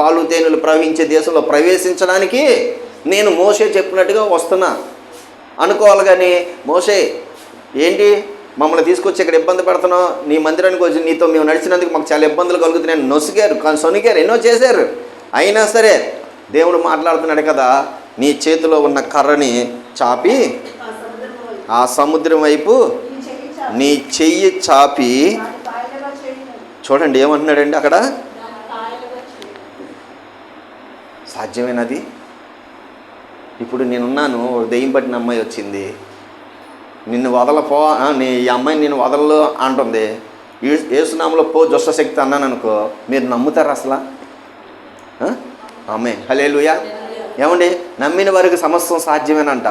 పాలు తేనెలు ప్రవహించే దేశంలో ప్రవేశించడానికి నేను మోషే చెప్పినట్టుగా వస్తున్నా అనుకోవాలి. కానీ మోషే ఏంటి మమ్మల్ని తీసుకొచ్చి ఇక్కడ ఇబ్బంది పెడుతున్నావు, నీ మందిరానికి వచ్చి నీతో మేము నడిచినందుకు మాకు చాలా ఇబ్బందులు కలుగుతున్నాయి, నొసిగారు సొనిగారు, ఎన్నో చేశారు. అయినా సరే దేవుడు మాట్లాడుతున్నాడు కదా, నీ చేతిలో ఉన్న కర్రని చాపి ఆ సముద్రం వైపు నీ చెయ్యి చాపి, చూడండి ఏమంటున్నాడండి అక్కడ, సాధ్యమేనది? ఇప్పుడు నేనున్నాను, దెయ్యం పట్టిన అమ్మాయి వచ్చింది, నిన్ను వదలపో, ఈ అమ్మాయిని నేను వదలలు అంటుంది, యేసునామములో పో దుష్టశక్తి అన్నాను అనుకో, మీరు నమ్ముతారు అసలు? ఆమేన్, హల్లెలూయా. ఏమండి, నమ్మిన వారికి సమస్తం సాధ్యమేనంట.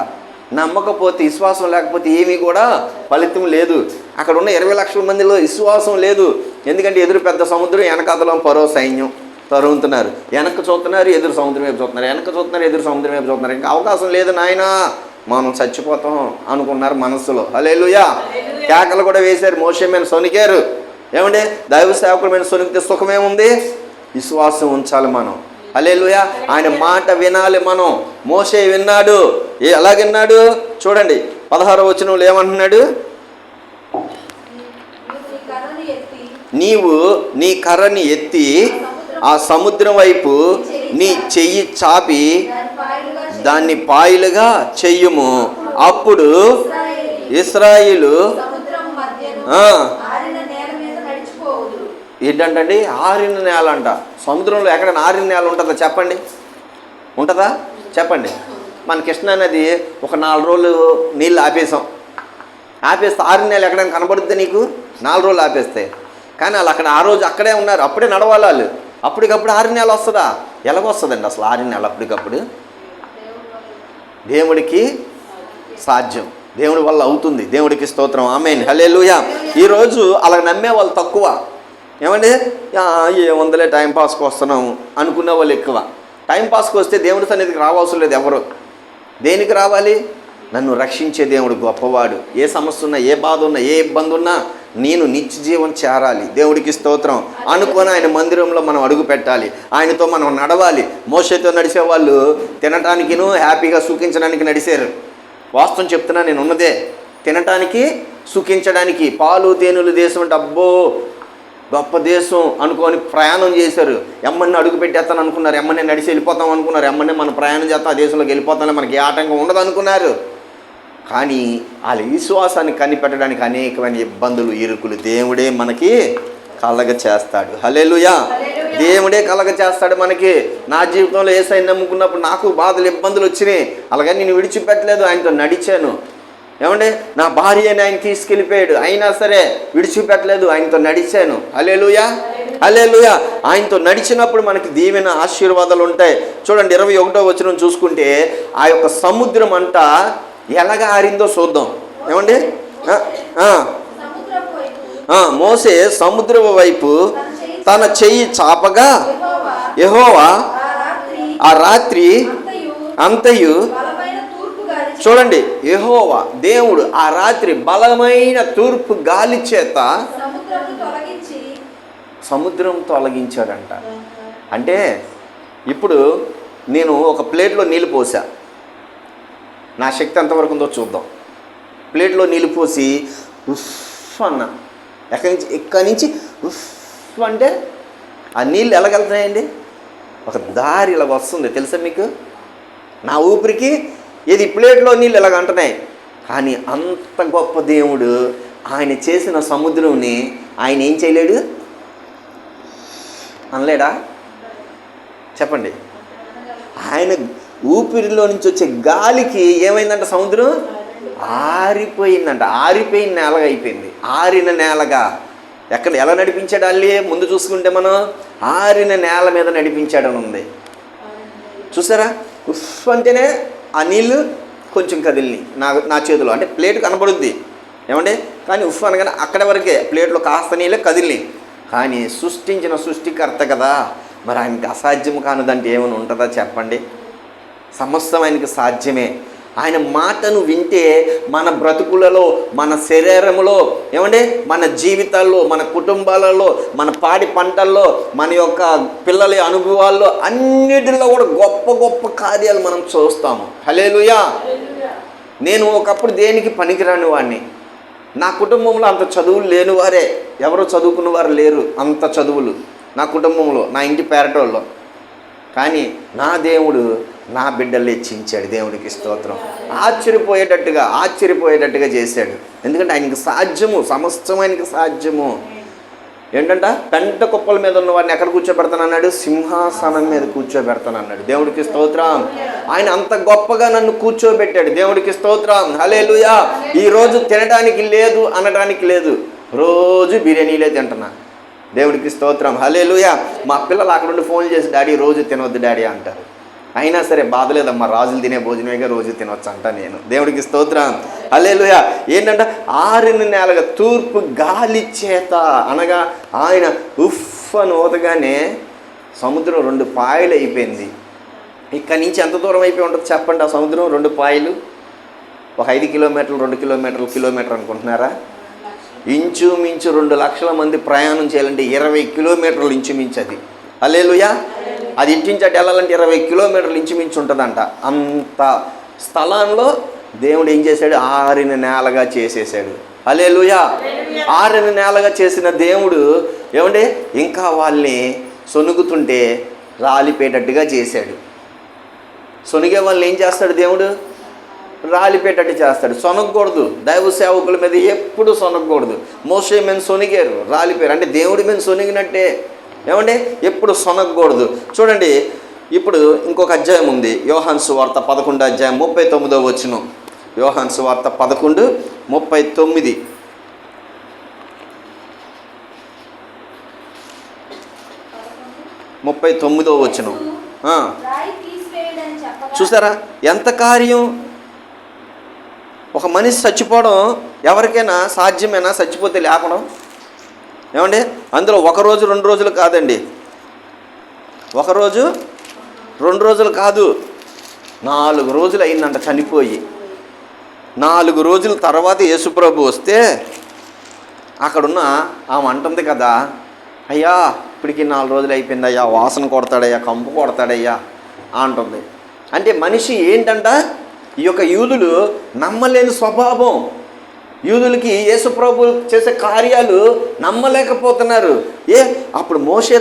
నమ్మకపోతే, విశ్వాసం లేకపోతే ఏమీ కూడా ఫలితం లేదు. అక్కడ ఉన్న 20 లక్షల మందిలో విశ్వాసం లేదు. ఎందుకంటే ఎదురు పెద్ద సముద్రం, వెనకాతలో పరో సైన్యం తరుగుతున్నారు. వెనక్కి చూస్తున్నారు, ఎదురు సముద్రం వైపు చూస్తున్నారు, వెనక్కి చూస్తున్నారు, ఎదురు సముద్రం వైపు చూస్తున్నారు. ఇంకా అవకాశం లేదు నాయనా, మనం చచ్చిపోతాం అనుకున్నారు మనస్సులో. హల్లెలూయా. కేకలు కూడా వేశారు, మోషే మీద సొనికారు. ఏమండి, దైవ సేవకుల మీద సొనికితే సుఖమేముంది? విశ్వాసం ఉంచాలి మనం. హల్లెలూయా. ఆయన మాట వినాలి మనం. మోషే విన్నాడు. ఎలా విన్నాడు చూడండి, 16వ వచనంలో ఏమంటున్నాడు, నీవు నీ కర్రని ఎత్తి ఆ సముద్రం వైపు నీ చెయ్యి చాపి దాన్ని పాయలుగా చెయ్యుము, అప్పుడు ఇశ్రాయేలు ఏంటంటండి, ఆరిన నేల అంట. సముద్రంలో ఎక్కడైనా ఆరిన నేల ఉంటుందా చెప్పండి? ఉంటుందా చెప్పండి? మన కృష్ణా నది ఒక 4 రోజులు నీళ్ళు ఆపేస్తే ఆరిన నేల ఎక్కడైనా కనబడుద్ది నీకు? 4 రోజులు ఆపేస్తే. కానీ వాళ్ళు అక్కడ ఆ రోజు అక్కడే ఉన్నారు, అప్పుడే నడవాలి వాళ్ళు. అప్పటికప్పుడు ఆరిన నేల వస్తుందా? ఎలాగొస్తుందండి అసలు ఆరిన నేల అప్పటికప్పుడు? దేవుడికి సాధ్యం, దేవుడి వల్ల అవుతుంది. దేవుడికి స్తోత్రం, ఆమేన్, హల్లెలూయా. ఈరోజు అలా నమ్మే వాళ్ళు తక్కువ. ఏమండి, ఏముందలే టైంపాస్కి వస్తున్నాము అనుకునే వాళ్ళు ఎక్కువ. టైంపాస్కి వస్తే దేవుడి సన్నిధికి రావాల్సిన లేదు ఎవరు. దేనికి రావాలి? నన్ను రక్షించే దేవుడు గొప్పవాడు. ఏ సమస్య ఉన్నా, ఏ బాధ ఉన్నా, ఏ ఇబ్బంది ఉన్నా నేను నిత్య జీవం చేరాలి, దేవుడికి స్తోత్రం అనుకొని ఆయన మందిరంలో మనం అడుగు పెట్టాలి, ఆయనతో మనం నడవాలి. మోషేతో నడిచే వాళ్ళు తినటానికిను హ్యాపీగా సుఖించడానికి నడిచారు. వాస్తవం చెప్తున్నా, నేను ఉన్నదే తినటానికి సుఖించడానికి. పాలు తేనెలు దేశం అంటే అబ్బో గొప్ప దేశం అనుకొని ప్రయాణం చేశారు. ఎమ్మని అడుగు పెట్టేస్తాను అనుకున్నారు, ఎమ్మనే నడిచి వెళ్ళిపోతాం అనుకున్నారు, ఎమ్మనే మనం ప్రయాణం చేస్తాం, ఆ దేశంలోకి వెళ్ళిపోతాం, మనకి ఏ ఆటంకం ఉండదు అనుకున్నారు. కానీ వాళ్ళ విశ్వాసాన్ని కనిపెట్టడానికి అనేకమైన ఇబ్బందులు, ఇరుకులు దేవుడే మనకి కలగ చేస్తాడు. హల్లెలూయా. దేవుడే కలగ చేస్తాడు మనకి. నా జీవితంలో యేసయ్యని నమ్ముకున్నప్పుడు నాకు బాధలు, ఇబ్బందులు వచ్చినాయి. అలాగని నేను విడిచిపెట్టలేదు, ఆయనతో నడిచాను. ఏమండి, నా భార్యని ఆయన తీసుకెళ్ళిపోయాడు, అయినా సరే విడిచిపెట్టలేదు, ఆయనతో నడిచాను. హల్లెలూయా, హల్లెలూయా. ఆయనతో నడిచినప్పుడు మనకి దీవెన, ఆశీర్వాదాలు ఉంటాయి. చూడండి 21వ వచనం చూసుకుంటే, ఆ యొక్క సముద్రం అంతా ఎలాగ ఆరిందో చూద్దాం. ఏమండి, మోసే సముద్రం వైపు తన చెయ్యి చాపగా యెహోవా ఆ రాత్రి అంతయు, చూడండి, యెహోవా దేవుడు ఆ రాత్రి బలమైన తూర్పు గాలి చేత సముద్రం తొలగించాడంట. అంటే ఇప్పుడు నేను ఒక ప్లేట్లో నీళ్ళు పోసా, నా శక్తి ఎంతవరకు ఉందో చూద్దాం. ప్లేట్లో నీళ్ళు పోసి ఉఫ్ అన్న, ఎక్కడి నుంచి ఉఫ్ అంటే ఆ నీళ్ళు ఎలాగెళ్తున్నాయండి? ఒక దారి ఇలా వస్తుంది, తెలుసా మీకు? నా ఊపిరికి ఇది ప్లేట్లో నీళ్ళు ఇలాగ అంటున్నాయి. కానీ అంత గొప్ప దేవుడు ఆయన చేసిన సముద్రంని ఆయన ఏం చేయలేడు అనలేడా? చెప్పండి. ఆయన ఊపిరిలో నుంచి వచ్చే గాలికి ఏమైందంట? సముద్రం ఆరిపోయిందంట. ఆరిపోయిన నేలగా అయిపోయింది, ఆరిన నేలగా. ఎలా నడిపించాడు? అల్లే ముందు చూసుకుంటే మనం ఆరిన నేల మీద నడిపించాడని ఉంది. చూసారా? ఉఫ్ అంటేనే ఆ నీళ్ళు కొంచెం కదిలిని నా చేతిలో, అంటే ప్లేట్ కనబడుద్ది. ఏమంటే కానీ ఉఫ్ అనగానే అక్కడ వరకే, ప్లేట్లో కాస్త నీళ్ళే కదిలిని. కానీ సృష్టించిన సృష్టికర్త కదా, మరి ఆయనకి అసాధ్యం కానిదంటే ఏమైనా ఉంటుందా చెప్పండి? సమస్తం ఆయనకి సాధ్యమే. ఆయన మాటను వింటే మన బ్రతుకులలో, మన శరీరంలో, ఏమంటే మన జీవితాల్లో, మన కుటుంబాలలో, మన పాడి పంటల్లో, మన యొక్క పిల్లల అనుభవాల్లో అన్నిటిలో కూడా గొప్ప గొప్ప కార్యాలు మనం చూస్తాము. హల్లెలూయా. నేను ఒకప్పుడు దేనికి పనికిరాని వాడిని. నా కుటుంబంలో అంత చదువులు లేని వారే, ఎవరో చదువుకున్న వారు లేరు అంత చదువులు నా కుటుంబంలో, నా ఇంటి పేరటోళ్ళు. కానీ నా దేవుడు నా బిడ్డలు హెచ్చించాడు. దేవుడికి స్తోత్రం. ఆశ్చర్యపోయేటట్టుగా చేశాడు. ఎందుకంటే ఆయనకి సాధ్యము, సమస్తం ఆయనకి సాధ్యము. ఏంటంట, పెంట కుప్పల మీద ఉన్న వాడిని ఎక్కడ కూర్చోబెడతానన్నాడు? సింహాసనం మీద కూర్చోబెడతానన్నాడు. దేవుడికి స్తోత్రం. ఆయన అంత గొప్పగా నన్ను కూర్చోబెట్టాడు. దేవుడికి స్తోత్రం. హల్లెలూయా. ఈరోజు తినడానికి లేదు అనడానికి లేదు, రోజు బిర్యానీలే తింటున్నా. దేవుడికి స్తోత్రం. హల్లెలూయా. మా పిల్లలు అక్కడ నుండి ఫోన్ చేసి, డాడీ రోజు తినవద్దు డాడీ అంటారు. అయినా సరే బాధలేదమ్మా, రాజులు తినే భోజనమేగా రోజు తినవచ్చు అంట నేను. దేవుడికి స్తోత్రం. హల్లెలూయా. ఏంటంటే ఆరిన నేలగా తూర్పు గాలి చేత అనగా ఆయన ఉఫ్ అని ఊదగానే సముద్రం 2 పాయలు అయిపోయింది. ఇక్కడి నుంచి ఎంత దూరం అయిపోయి ఉంటుంది చెప్పండి? ఆ సముద్రం 2 పాయలు ఒక 5 కిలోమీటర్లు, 2 కిలోమీటర్లు, కిలోమీటర్ అనుకుంటున్నారా? ఇంచుమించు 2 లక్షల మంది ప్రయాణం చేయాలంటే 20 కిలోమీటర్లు ఇంచుమించు అది. హల్లెలూయా. అది ఇంటించి అటు వెళ్ళాలంటే 20 కిలోమీటర్లు ఇంచుమించు ఉంటుందంట. అంత స్థలంలో దేవుడు ఏం చేశాడు? ఆరిన నేలగా చేసేసాడు. హల్లెలూయా. ఆరిన నేలగా చేసిన దేవుడు ఏమంటే ఇంకా వాళ్ళని సొనుగుతుంటే రాలిపోయేటట్టుగా చేశాడు. సొనిగే వాళ్ళని ఏం చేస్తాడు దేవుడు? రాలిపోయేటట్టు చేస్తాడు. సొనగకూడదు. దైవ సేవకుల మీద ఎప్పుడు సొనగకూడదు. మోషే మీద సొనిగారు, రాలిపోయారు. అంటే దేవుడి మీద సొనిగినట్టే. ఏమంటే ఎప్పుడు సొనగకూడదు. చూడండి, ఇప్పుడు ఇంకొక అధ్యాయం ఉంది. యోహాను సువార్త 11వ అధ్యాయం 39వ వచనం. యోహాను సువార్త 11:39. వచనం. చూసారా ఎంత కార్యం? ఒక మనిషి చచ్చిపోవడం ఎవరికైనా సాధ్యమేనా? చచ్చిపోతే లేపడం. ఏమండి, అందులో 1 రోజు 2 రోజులు కాదండి. 1 రోజు 2 రోజులు కాదు, 4 రోజులు అయిందంట చనిపోయి. 4 రోజుల తర్వాత యేసుప్రభు వస్తే అక్కడున్న ఆమె అంటుంది కదా, అయ్యా ఇప్పటికి 4 రోజులు అయిపోయింది అయ్యా, వాసన కొడతాడయ్యా, కంపు కొడతాడయ్యా అంటుంది. అంటే మనిషి ఏంటంట, ఈ యొక్క యూదులు నమ్మలేని స్వభావం. యూదులకి యేసుప్రభు చేసే కార్యాలు నమ్మలేకపోతున్నారు. అప్పుడు మోషేతో